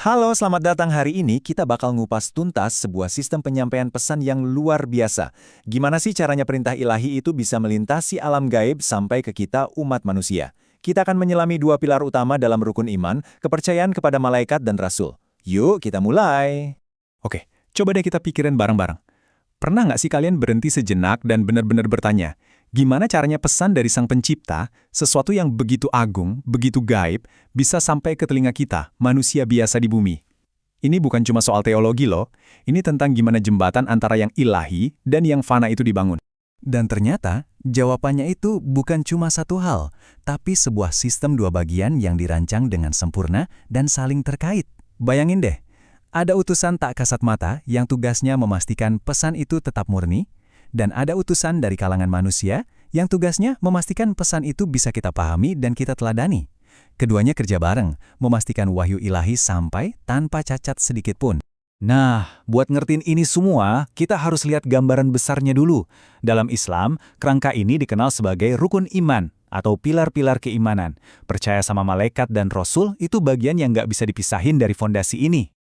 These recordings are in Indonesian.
Halo, selamat datang. Hari ini kita bakal ngupas tuntas sebuah sistem penyampaian pesan yang luar biasa. Gimana sih caranya perintah ilahi itu bisa melintasi alam gaib sampai ke kita umat manusia? Kita akan menyelami dua pilar utama dalam rukun iman, kepercayaan kepada malaikat dan rasul. Yuk, kita mulai. Oke, coba deh kita pikirin bareng-bareng. Pernah nggak sih kalian berhenti sejenak dan benar-benar bertanya, gimana caranya pesan dari Sang Pencipta, sesuatu yang begitu agung, begitu gaib, bisa sampai ke telinga kita, manusia biasa di bumi? Ini bukan cuma soal teologi loh, ini tentang gimana jembatan antara yang ilahi dan yang fana itu dibangun. Dan ternyata, jawabannya itu bukan cuma satu hal, tapi sebuah sistem dua bagian yang dirancang dengan sempurna dan saling terkait. Bayangin deh, ada utusan tak kasat mata yang tugasnya memastikan pesan itu tetap murni, dan ada utusan dari kalangan manusia yang tugasnya memastikan pesan itu bisa kita pahami dan kita teladani. Keduanya kerja bareng, memastikan wahyu ilahi sampai tanpa cacat sedikit pun. Nah, buat ngertiin ini semua, kita harus lihat gambaran besarnya dulu. Dalam Islam, kerangka ini dikenal sebagai rukun iman atau pilar-pilar keimanan. Percaya sama malaikat dan rasul itu bagian yang nggak bisa dipisahin dari fondasi ini.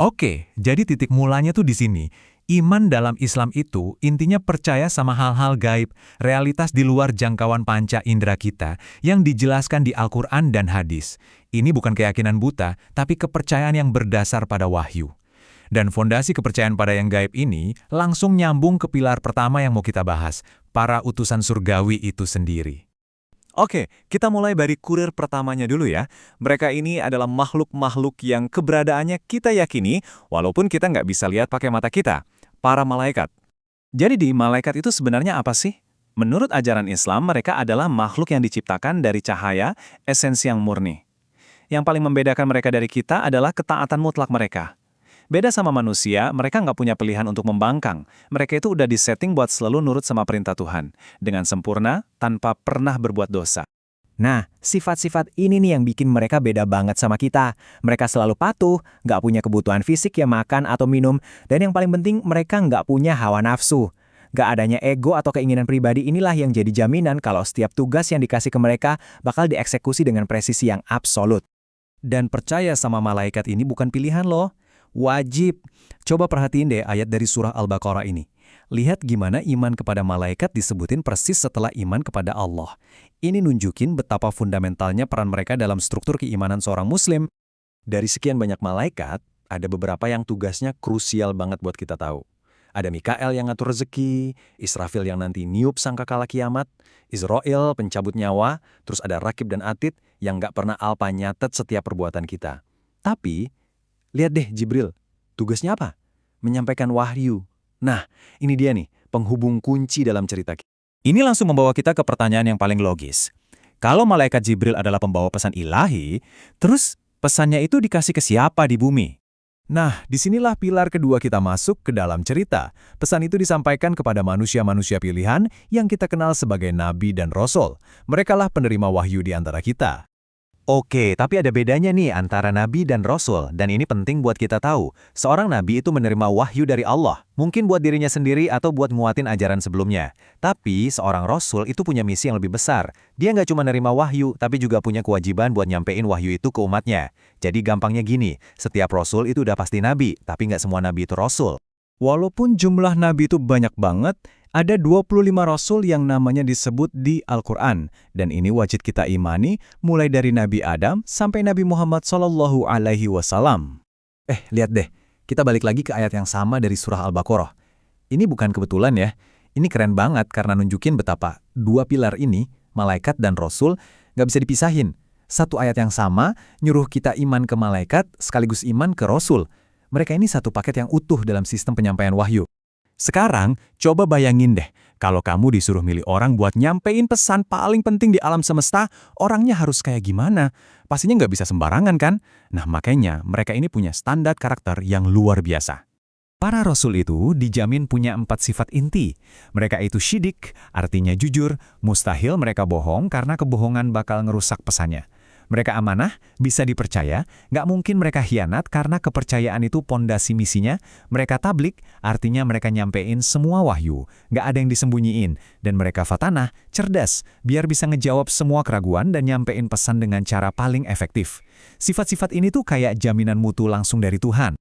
Oke, jadi titik mulanya tuh di sini. Iman dalam Islam itu intinya percaya sama hal-hal gaib, realitas di luar jangkauan panca indera kita yang dijelaskan di Al-Quran dan hadis. Ini bukan keyakinan buta, tapi kepercayaan yang berdasar pada wahyu. Dan fondasi kepercayaan pada yang gaib ini langsung nyambung ke pilar pertama yang mau kita bahas, para utusan surgawi itu sendiri. Oke, kita mulai dari kurir pertamanya dulu ya. Mereka ini adalah makhluk-makhluk yang keberadaannya kita yakini, walaupun kita nggak bisa lihat pakai mata kita. Para malaikat. Jadi di malaikat itu sebenarnya apa sih? Menurut ajaran Islam, mereka adalah makhluk yang diciptakan dari cahaya, esensi yang murni. Yang paling membedakan mereka dari kita adalah ketaatan mutlak mereka. Beda sama manusia, mereka nggak punya pilihan untuk membangkang. Mereka itu udah disetting buat selalu nurut sama perintah Tuhan. Dengan sempurna, tanpa pernah berbuat dosa. Nah, sifat-sifat ini nih yang bikin mereka beda banget sama kita. Mereka selalu patuh, nggak punya kebutuhan fisik ya makan atau minum, dan yang paling penting mereka nggak punya hawa nafsu. Nggak adanya ego atau keinginan pribadi inilah yang jadi jaminan kalau setiap tugas yang dikasih ke mereka bakal dieksekusi dengan presisi yang absolut. Dan percaya sama malaikat ini bukan pilihan loh. Wajib. Coba perhatiin deh ayat dari surah Al-Baqarah ini. Lihat gimana iman kepada malaikat disebutin persis setelah iman kepada Allah. Ini nunjukin betapa fundamentalnya peran mereka dalam struktur keimanan seorang muslim. Dari sekian banyak malaikat, ada beberapa yang tugasnya krusial banget buat kita tahu. Ada Mikael yang ngatur rezeki, Israfil yang nanti niup sangkakala kiamat, Israel pencabut nyawa, terus ada Rakib dan Atid yang nggak pernah alpa nyatet setiap perbuatan kita. Tapi, lihat deh Jibril, tugasnya apa? Menyampaikan wahyu. Nah, ini dia nih, penghubung kunci dalam cerita kita. Ini langsung membawa kita ke pertanyaan yang paling logis. Kalau malaikat Jibril adalah pembawa pesan ilahi, terus pesannya itu dikasih ke siapa di bumi? Nah, disinilah pilar kedua kita masuk ke dalam cerita. Pesan itu disampaikan kepada manusia-manusia pilihan yang kita kenal sebagai nabi dan rasul. Merekalah penerima wahyu di antara kita. Oke, tapi ada bedanya nih antara nabi dan rasul, dan ini penting buat kita tahu. Seorang nabi itu menerima wahyu dari Allah, mungkin buat dirinya sendiri atau buat nguatin ajaran sebelumnya. Tapi seorang rasul itu punya misi yang lebih besar. Dia nggak cuma nerima wahyu, tapi juga punya kewajiban buat nyampein wahyu itu ke umatnya. Jadi gampangnya gini, setiap rasul itu udah pasti nabi, tapi nggak semua nabi itu rasul. Walaupun jumlah nabi itu banyak banget, ada 25 rasul yang namanya disebut di Al-Quran, dan ini wajib kita imani mulai dari Nabi Adam sampai Nabi Muhammad SAW. Lihat deh, kita balik lagi ke ayat yang sama dari surah Al-Baqarah. Ini bukan kebetulan ya, ini keren banget karena nunjukin betapa dua pilar ini, malaikat dan rasul, nggak bisa dipisahin. Satu ayat yang sama nyuruh kita iman ke malaikat sekaligus iman ke rasul. Mereka ini satu paket yang utuh dalam sistem penyampaian wahyu. Sekarang, coba bayangin deh, kalau kamu disuruh milih orang buat nyampein pesan paling penting di alam semesta, orangnya harus kayak gimana? Pastinya nggak bisa sembarangan kan? Nah makanya, mereka ini punya standar karakter yang luar biasa. Para rasul itu dijamin punya 4 sifat inti. Mereka itu syidik, artinya jujur, mustahil mereka bohong karena kebohongan bakal ngerusak pesannya. Mereka amanah, bisa dipercaya, nggak mungkin mereka khianat karena kepercayaan itu pondasi misinya. Mereka tablik, artinya mereka nyampein semua wahyu, nggak ada yang disembunyiin. Dan mereka fatanah, cerdas, biar bisa ngejawab semua keraguan dan nyampein pesan dengan cara paling efektif. Sifat-sifat ini tuh kayak jaminan mutu langsung dari Tuhan.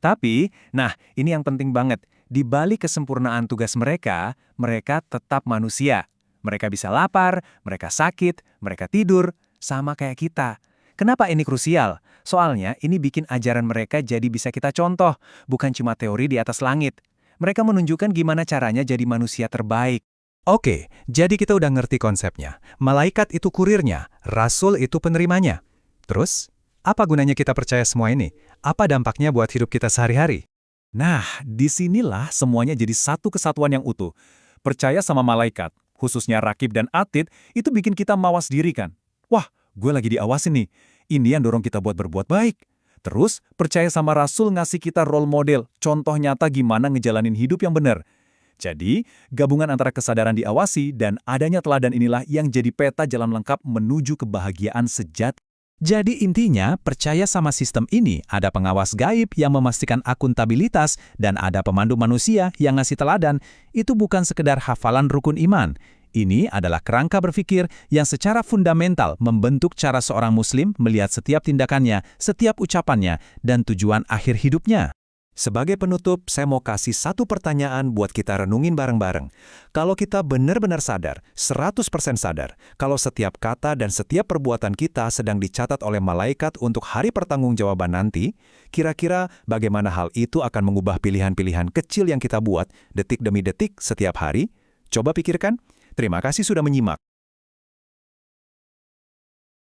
Tapi, nah ini yang penting banget, di balik kesempurnaan tugas mereka, mereka tetap manusia. Mereka bisa lapar, mereka sakit, mereka tidur, sama kayak kita. Kenapa ini krusial? Soalnya ini bikin ajaran mereka jadi bisa kita contoh, bukan cuma teori di atas langit. Mereka menunjukkan gimana caranya jadi manusia terbaik. Oke, jadi kita udah ngerti konsepnya. Malaikat itu kurirnya, rasul itu penerimanya. Terus, apa gunanya kita percaya semua ini? Apa dampaknya buat hidup kita sehari-hari? Nah, disinilah semuanya jadi satu kesatuan yang utuh. Percaya sama malaikat, khususnya Rakib dan Atid, itu bikin kita mawas diri kan? Wah, gue lagi diawasin nih. Ini yang dorong kita buat berbuat baik. Terus, percaya sama Rasul ngasih kita role model, contoh nyata gimana ngejalanin hidup yang benar. Jadi, gabungan antara kesadaran diawasi dan adanya teladan inilah yang jadi peta jalan lengkap menuju kebahagiaan sejati. Jadi intinya, percaya sama sistem ini, ada pengawas gaib yang memastikan akuntabilitas dan ada pemandu manusia yang ngasih teladan. Itu bukan sekedar hafalan rukun iman. Ini adalah kerangka berpikir yang secara fundamental membentuk cara seorang muslim melihat setiap tindakannya, setiap ucapannya, dan tujuan akhir hidupnya. Sebagai penutup, saya mau kasih satu pertanyaan buat kita renungin bareng-bareng. Kalau kita benar-benar sadar, 100% sadar, kalau setiap kata dan setiap perbuatan kita sedang dicatat oleh malaikat untuk hari pertanggungjawaban nanti, kira-kira bagaimana hal itu akan mengubah pilihan-pilihan kecil yang kita buat detik demi detik setiap hari? Coba pikirkan. Terima kasih sudah menyimak.